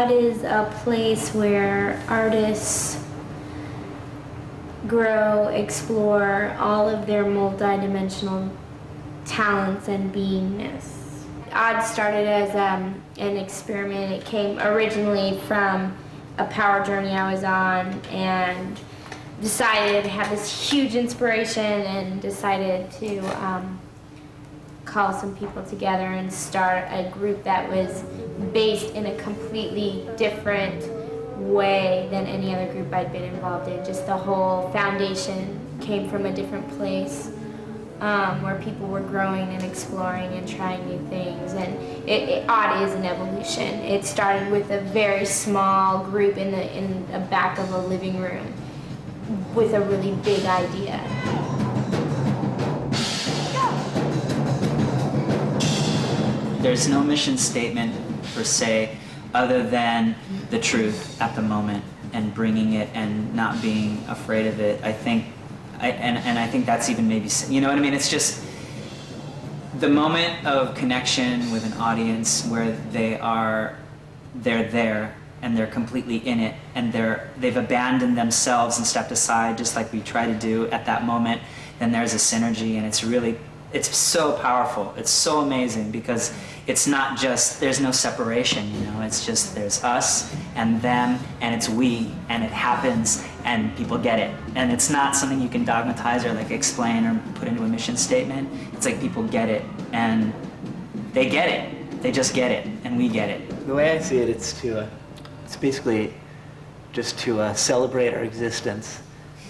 AWD is a place where artists grow, explore all of their multidimensional talents and beingness. AWD started as an experiment. It came originally from a power journey I was on, and decided to have this huge inspiration and decided to call some people together and start a group that was based in a completely different way than any other group I'd been involved in. Just the whole foundation came from a different place where people were growing and exploring and trying new things. And AWD is an evolution. It started with a very small group in the back of a living room with a really big idea. There's no mission statement per se, other than the truth at the moment and bringing it and not being afraid of it. I think, I think that's even maybe, you know what I mean? It's just the moment of connection with an audience where they're there and they're completely in it, and they've abandoned themselves and stepped aside, just like we try to do at that moment. Then there's a synergy, and it's so powerful. It's so amazing, because it's not just, there's no separation, you know, it's just, there's us and them, and it's we, and it happens, and people get it. And it's not something you can dogmatize or like explain or put into a mission statement. It's like people get it, and they get it. They just get it, and we get it. The way I see it, it's basically just to celebrate our existence.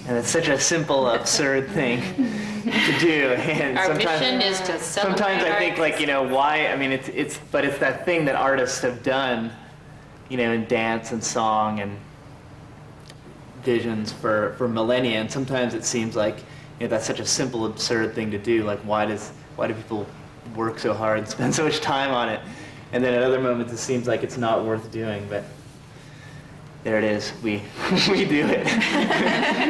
And it's such a simple, absurd thing to do. And our mission is to celebrate. Sometimes I think, like, you know, why? I mean, it's that thing that artists have done, you know, in dance and song and visions for millennia. And sometimes it seems like, you know, that's such a simple, absurd thing to do. Like, why do people work so hard and spend so much time on it? And then at other moments, it seems like it's not worth doing. But there it is. We do it.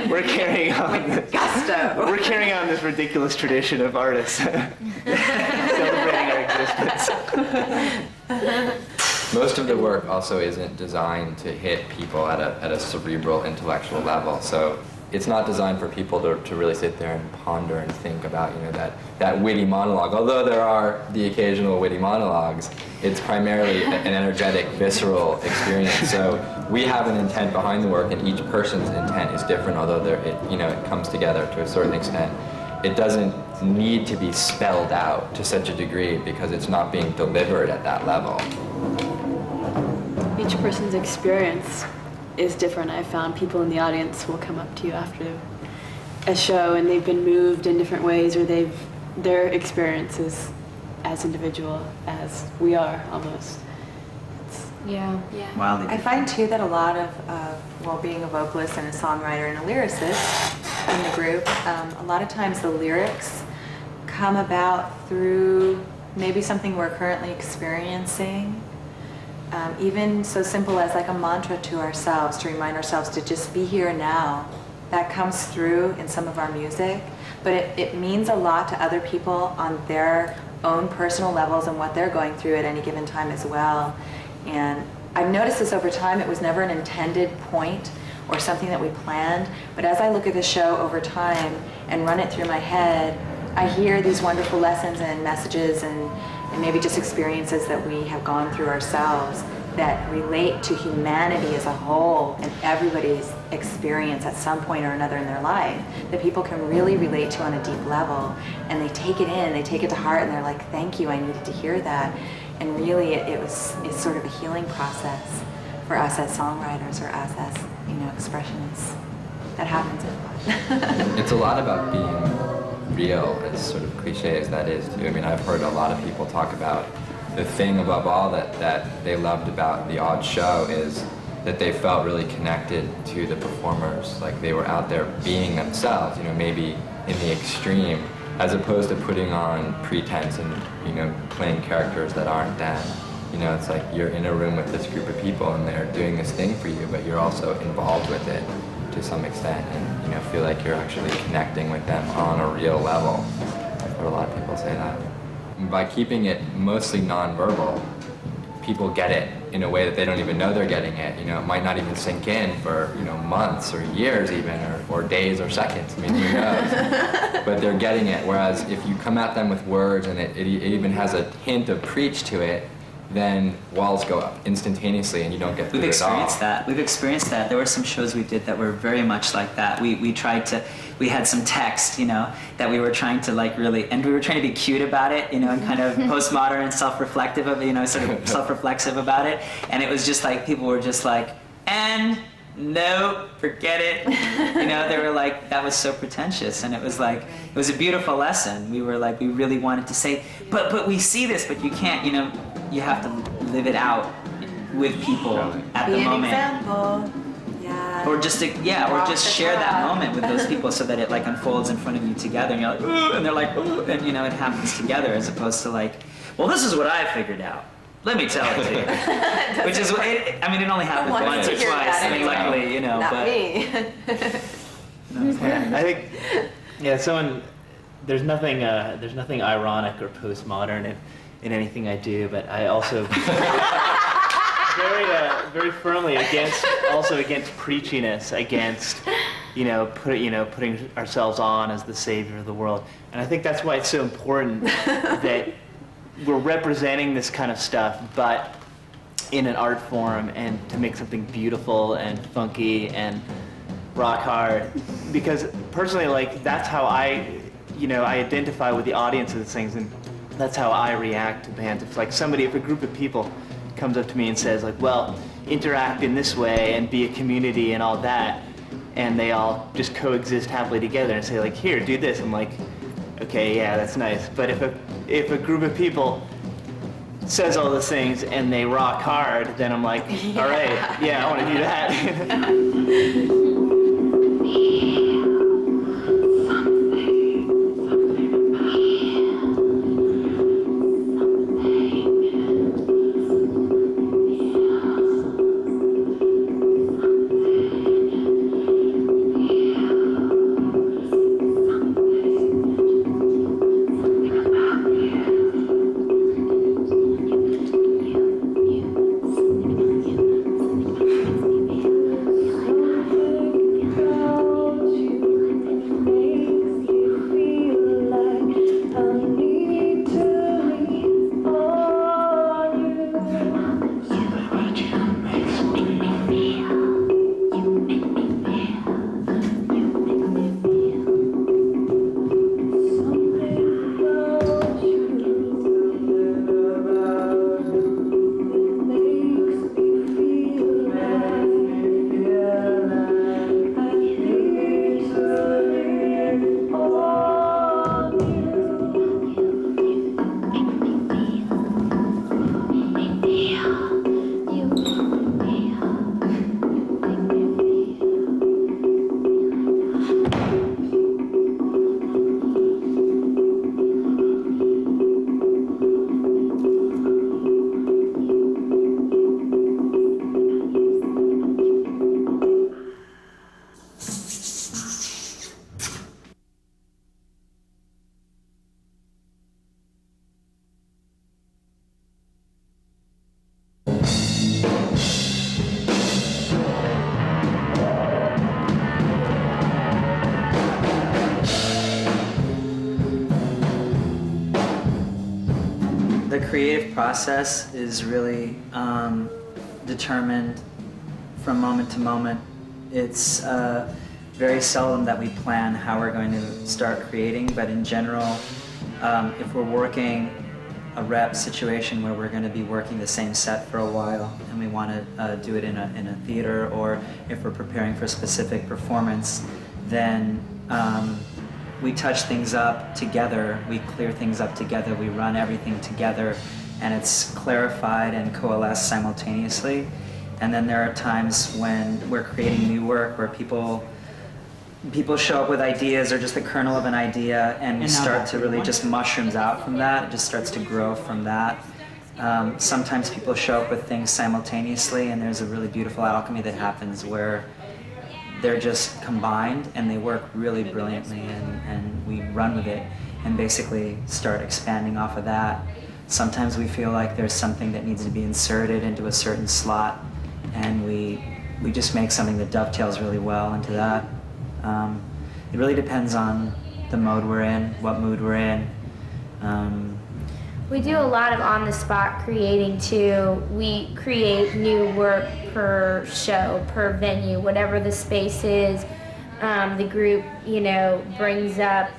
We're carrying on. With gusto. We're carrying on this ridiculous tradition of artists celebrating our existence. Most of the work also isn't designed to hit people at a cerebral, intellectual level. So it's not designed for people to really sit there and ponder and think about, you know, that witty monologue. Although there are the occasional witty monologues, it's primarily an energetic, visceral experience. So we have an intent behind the work, and each person's intent is different, although it comes together to a certain extent. It doesn't need to be spelled out to such a degree because it's not being delivered at that level. Each person's experience is different. I found people in the audience will come up to you after a show and they've been moved in different ways, or their experience is as individual as we are, almost. Yeah. Wildly I find too that a lot of, being a vocalist and a songwriter and a lyricist in the group, a lot of times the lyrics come about through maybe something we're currently experiencing. Even so simple as like a mantra to ourselves, to remind ourselves to just be here now. That comes through in some of our music, but it means a lot to other people on their own personal levels and what they're going through at any given time as well. And I've noticed this over time. It was never an intended point or something that we planned, but as I look at the show over time and run it through my head, I hear these wonderful lessons and messages and maybe just experiences that we have gone through ourselves that relate to humanity as a whole and everybody's experience at some point or another in their life, that people can really relate to on a deep level. And they take it in, they take it to heart, and they're like, thank you, I needed to hear that. And really it's sort of a healing process for us as songwriters or us as, expressionists. That happens a lot. It's a lot about being real, as sort of cliche as that is too. I mean, I've heard a lot of people talk about the thing above all that they loved about the AWD show is that they felt really connected to the performers, like they were out there being themselves, maybe in the extreme, as opposed to putting on pretense and, playing characters that aren't them. It's like you're in a room with this group of people and they're doing this thing for you, but you're also involved with it to some extent and, feel like you're actually connecting with them on a real level. I've heard a lot of people say that. By keeping it mostly nonverbal, people get it in a way that they don't even know they're getting it. You know, it might not even sink in for, you know, months or years even, or days or seconds. I mean, who knows? But they're getting it. Whereas if you come at them with words and it even has a hint of preach to it, then walls go up instantaneously and you don't get through it all. We've experienced that. There were some shows we did that were very much like that. We had some text, you know, that we were trying to like really, and we were trying to be cute about it, you know, and kind of postmodern and self-reflective of, you know, sort of self-reflexive about it. And it was just like, people were just like, and no, forget it. You know, they were like, that was so pretentious. And it was like, it was a beautiful lesson. We were like, we really wanted to say, but we see this, but you can't, you know, you have to live it out with people at the moment. Be an example. Yeah. Or just share that moment with those people so that it like unfolds in front of you together, and you're like, ooh, and they're like, ooh, and you know, it happens together, as opposed to like, well, this is what I figured out. Let me tell it to you. Which is, I mean, it only happened once or twice. I mean, luckily, you know, Not but me. I think, yeah, there's nothing ironic or postmodern in anything I do, but I also very firmly against preachiness, against putting ourselves on as the savior of the world. And I think that's why it's so important that we're representing this kind of stuff, but in an art form, and to make something beautiful and funky and rock hard. Because personally, like, that's how I identify with the audience of these things, and that's how I react to bands. If if a group of people comes up to me and says like, well, interact in this way and be a community and all that, and they all just coexist happily together and say like, here, do this, I'm like, okay, yeah, that's nice. But if a group of people says all those things and they rock hard, then I'm like, all right, yeah, I want to do that. The creative process is really determined from moment to moment. It's very seldom that we plan how we're going to start creating, but in general, if we're working a rep situation where we're going to be working the same set for a while and we want to do it in a theater, or if we're preparing for a specific performance, then we touch things up together, we clear things up together, we run everything together, and it's clarified and coalesced simultaneously. And then there are times when we're creating new work where people show up with ideas or just the kernel of an idea, and we start to really just mushrooms out from that. It just starts to grow from that. Sometimes people show up with things simultaneously, and there's a really beautiful alchemy that happens where they're just combined and they work really brilliantly, and we run with it and basically start expanding off of that. sometimes we feel like there's something that needs to be inserted into a certain slot, and we just make something that dovetails really well into that. It really depends on the mode we're in, what mood we're in. We do a lot of on-the-spot creating too. We create new work per show, per venue, whatever the space is. The group, brings up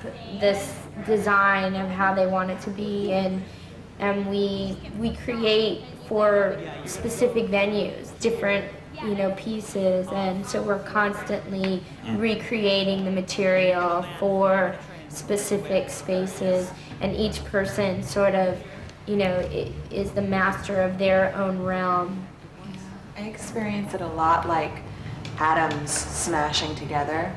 this design of how they want it to be, and we create for specific venues, different pieces, and so we're constantly recreating the material for specific spaces, and each person sort of is the master of their own realm. I experience it a lot like atoms smashing together,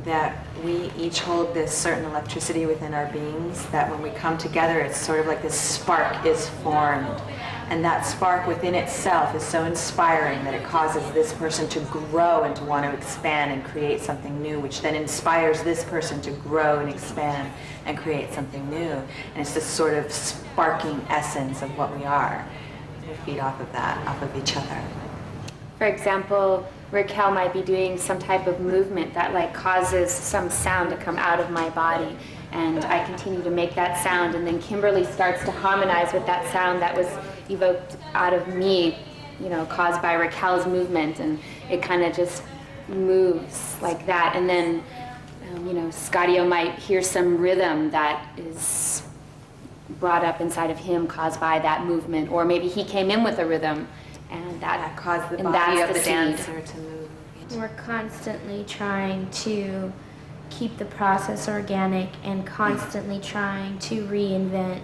that we each hold this certain electricity within our beings, that when we come together it's sort of like this spark is formed, and that spark within itself is so inspiring that it causes this person to grow and to want to expand and create something new, which then inspires this person to grow and expand and create something new. And it's this sort of sparking essence of what we are. We feed off of that, off of each other. For example, Raquel might be doing some type of movement that causes some sound to come out of my body, and I continue to make that sound, and then Kimberly starts to harmonize with that sound that was evoked out of me, caused by Raquel's movement, and it kind of just moves like that. And then, Scadio might hear some rhythm that is brought up inside of him caused by that movement, or maybe he came in with a rhythm, and that caused the and body that's of the seed. dancer to move. We're constantly trying to keep the process organic and constantly trying to reinvent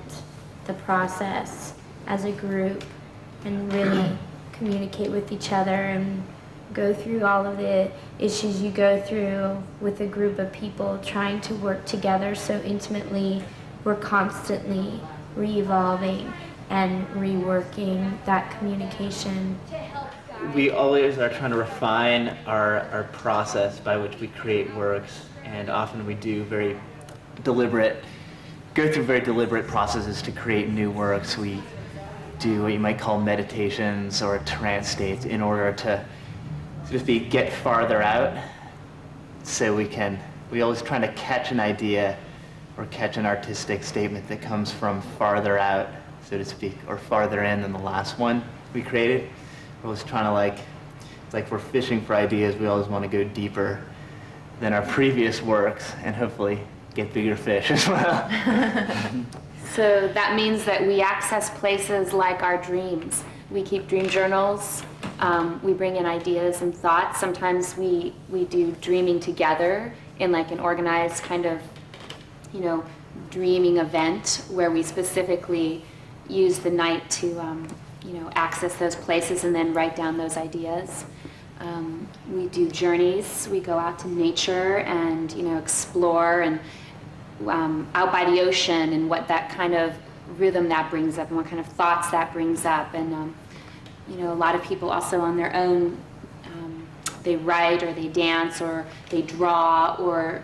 the process as a group and really communicate with each other and go through all of the issues you go through with a group of people trying to work together so intimately. We're constantly re-evolving and reworking that communication. We always are trying to refine our process by which we create works, and often we do go through very deliberate processes to create new works. We do what you might call meditations or trance states in order to get farther out, so we always try to catch an idea or catch an artistic statement that comes from farther out, so to speak, or farther in than the last one we created. We're always trying to it's like we're fishing for ideas. We always want to go deeper than our previous works and hopefully get bigger fish as well. So that means that we access places like our dreams. We keep dream journals. We bring in ideas and thoughts. Sometimes we do dreaming together in an organized kind of, dreaming event where we specifically use the night to, access those places and then write down those ideas. We do journeys. We go out to nature and, explore and out by the ocean, and what that kind of rhythm that brings up and what kind of thoughts that brings up. And, a lot of people also on their own, they write or they dance or they draw, or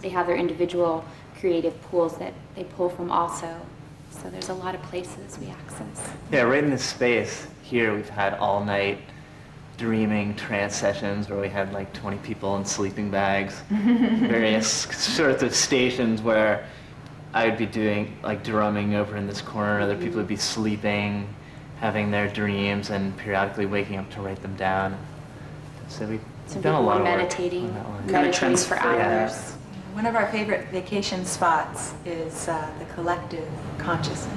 they have their individual creative pools that they pull from also. So there's a lot of places we access. Yeah, right in this space here, we've had all night dreaming trance sessions where we had 20 people in sleeping bags, various sorts of stations where I would be doing drumming over in this corner, other people would be sleeping, having their dreams, and periodically waking up to write them down. So we've done a lot of meditating, work on that one. meditating for hours. One of our favorite vacation spots is the collective consciousness.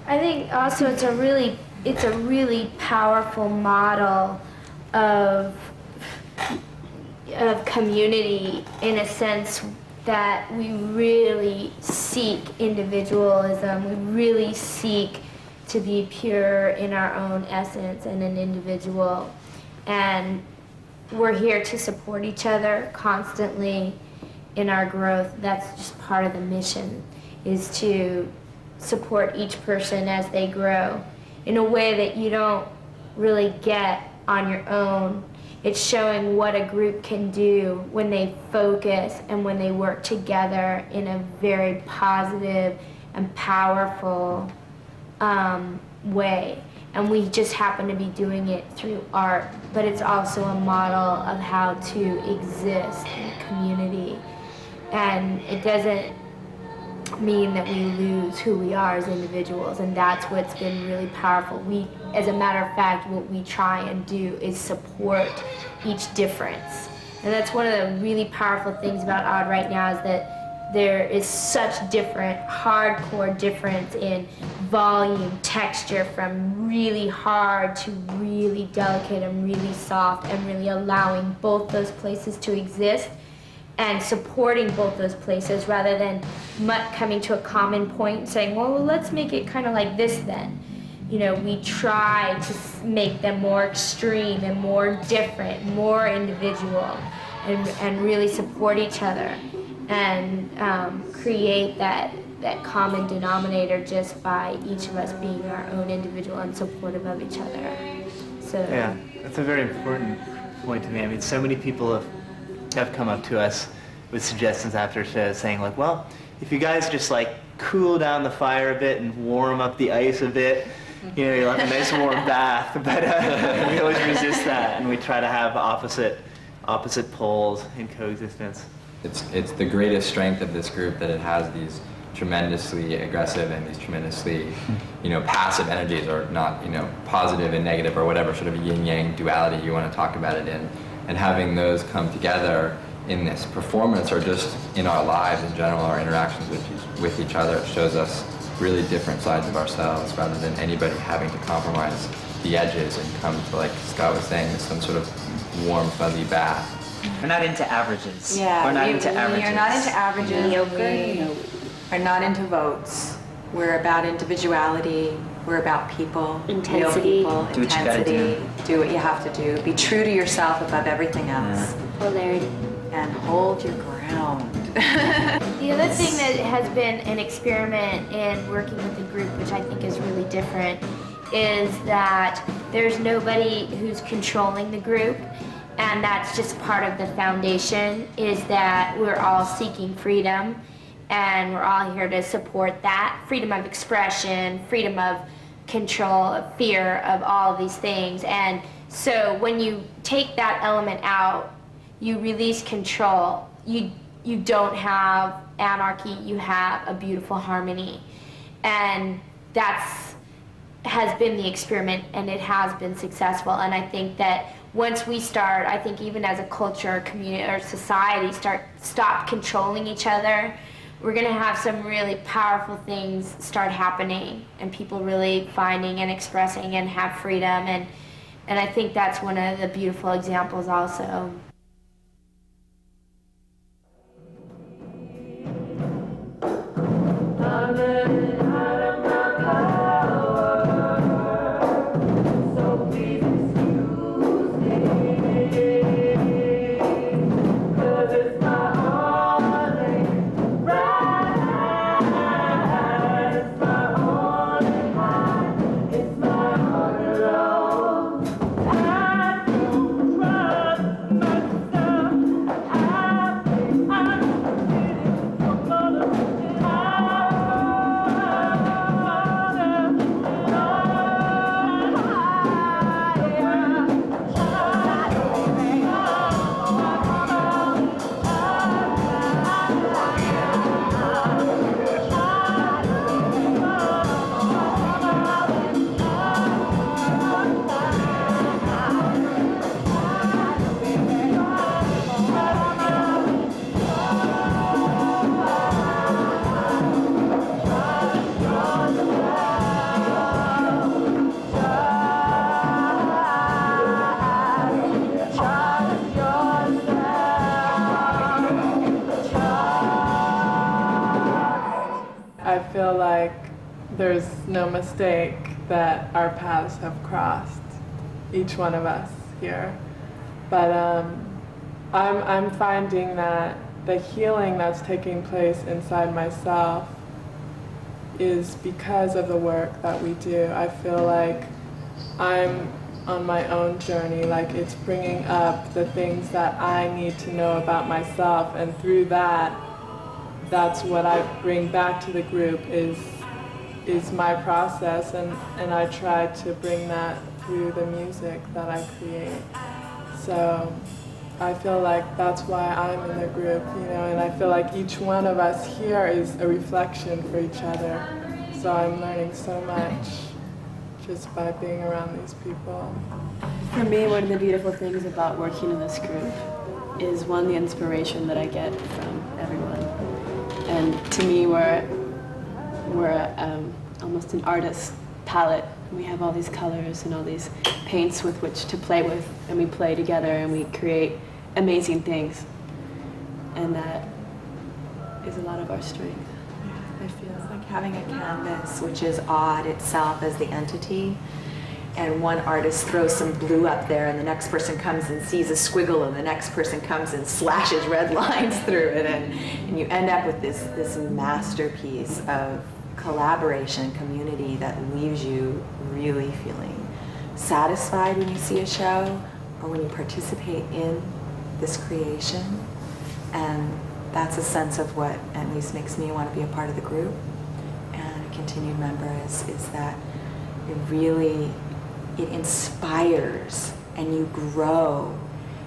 I think also it's a really powerful model of community, in a sense that we really seek individualism. We really seek to be pure in our own essence and an individual. And we're here to support each other constantly in our growth. That's just part of the mission, is to support each person as they grow in a way that you don't really get on your own. It's showing what a group can do when they focus and when they work together in a very positive and powerful way. And we just happen to be doing it through art, but it's also a model of how to exist in community. And it doesn't mean that we lose who we are as individuals, and that's what's been really powerful. As a matter of fact, what we try and do is support each difference. And that's one of the really powerful things about Odd right now, is that there is such hardcore difference in volume, texture, from really hard to really delicate and really soft, and really allowing both those places to exist and supporting both those places, rather than coming to a common point and saying, well, let's make it kind of like this then. We try to make them more extreme and more different, more individual, and really support each other, and create that common denominator just by each of us being our own individual and supportive of each other. So Yeah, that's a very important point to me. I mean, so many people have come up to us with suggestions after shows saying like, well, if you guys just like cool down the fire a bit and warm up the ice a bit, you'll have a nice warm bath. But we always resist that, and we try to have opposite poles in coexistence. It's the greatest strength of this group that it has these tremendously aggressive and these tremendously, passive energies, or not, positive and negative, or whatever sort of yin-yang duality you want to talk about it in. And having those come together in this performance, or just in our lives in general, our interactions with each other, it shows us really different sides of ourselves, rather than anybody having to compromise the edges and come to, like Scott was saying, some sort of warm, fuzzy bath. We're not into averages. Yeah, We're not into averages. You're not into averages. We are not into votes. We're about individuality. We're about people. Intensity. Real people. Do what you gotta Intensity. Do what you have to do. Be true to yourself above everything else. Polarity. And hold your ground. the other thing that has been an experiment in working with the group, which I think is really different, is that there's nobody who's controlling the group. And that's just part of the foundation, is that we're all seeking freedom, and we're all here to support that. Freedom of expression, freedom of control, of fear, of all of these things. And so when you take that element out, you release control. You don't have anarchy, you have a beautiful harmony. And has been the experiment, and it has been successful. And I think that once we start, I think even as a culture, community, or society, stop controlling each other, we're gonna have some really powerful things start happening, and people really finding and expressing and have freedom. And I think that's one of the beautiful examples also. I feel like there's no mistake that our paths have crossed, each one of us here. But I'm finding that the healing that's taking place inside myself is because of the work that we do. I feel like I'm on my own journey. Like, it's bringing up the things that I need to know about myself, and through that, that's what I bring back to the group is my process, and I try to bring that through the music that I create. So I feel like that's why I'm in the group, and I feel like each one of us here is a reflection for each other. So I'm learning so much just by being around these people. For me, one of the beautiful things about working in this group is, one, the inspiration that I get from everyone. And to me, we're almost an artist's palette. We have all these colors and all these paints with which to play with, and we play together and we create amazing things. And that is a lot of our strength, I feel. It's like having a canvas, which is odd itself as the entity, and one artist throws some blue up there, and the next person comes and sees a squiggle, and the next person comes and slashes red lines through it, and you end up with this masterpiece of collaboration, community that leaves you really feeling satisfied when you see a show or when you participate in this creation. And that's a sense of what at least makes me want to be a part of the group and a continued member is that it inspires and you grow.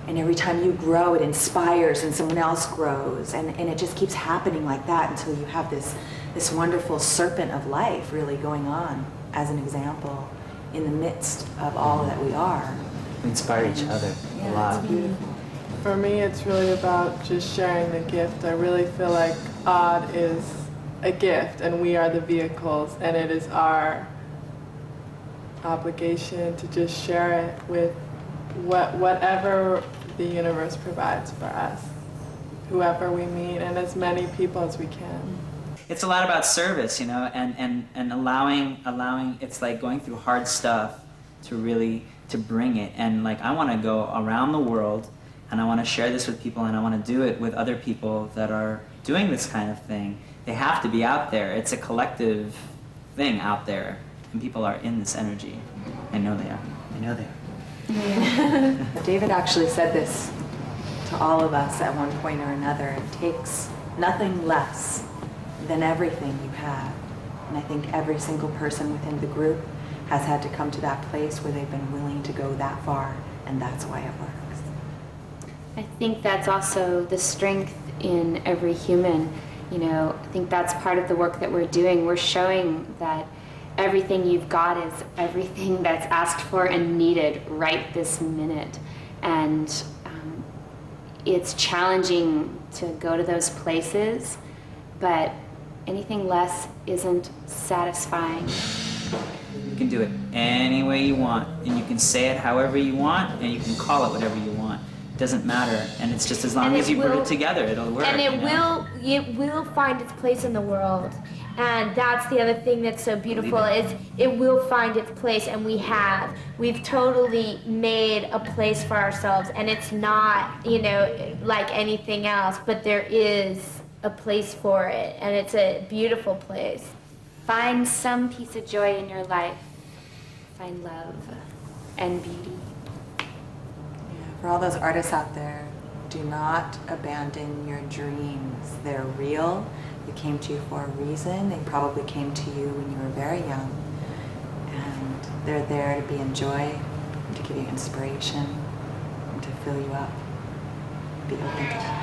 And every time you grow, it inspires and someone else grows. And it just keeps happening like that until you have this wonderful serpent of life really going on as an example in the midst of all that we are. We inspire each other a lot. It's beautiful. For me, it's really about just sharing the gift. I really feel like AWD is a gift and we are the vehicles, and it is our obligation to just share it with whatever the universe provides for us, whoever we meet, and as many people as we can. It's a lot about service, and allowing. It's like going through hard stuff to bring it. And like, I want to go around the world, and I want to share this with people, and I want to do it with other people that are doing this kind of thing. They have to be out there. It's a collective thing out there, and people are in this energy. I know they are. I know they are. Yeah. David actually said this to all of us at one point or another. It takes nothing less than everything you have. And I think every single person within the group has had to come to that place where they've been willing to go that far, and that's why it works. I think that's also the strength in every human. I think that's part of the work that we're doing. We're showing that everything you've got is everything that's asked for and needed right this minute. And it's challenging to go to those places, but anything less isn't satisfying. You can do it any way you want, and you can say it however you want, and you can call it whatever you want. It doesn't matter, and it's just as long as you put it together, it'll work. And it will find its place in the world. And that's the other thing that's so beautiful is it will find its place, and we've totally made a place for ourselves, and it's not, like anything else, but there is a place for it, and it's a beautiful place. Find some piece of joy in your life. Find love and beauty. Yeah, for all those artists out there, do not abandon your dreams. They're real. They came to you for a reason. They probably came to you when you were very young. And they're there to be enjoyed, to give you inspiration, and to fill you up. Be open to that.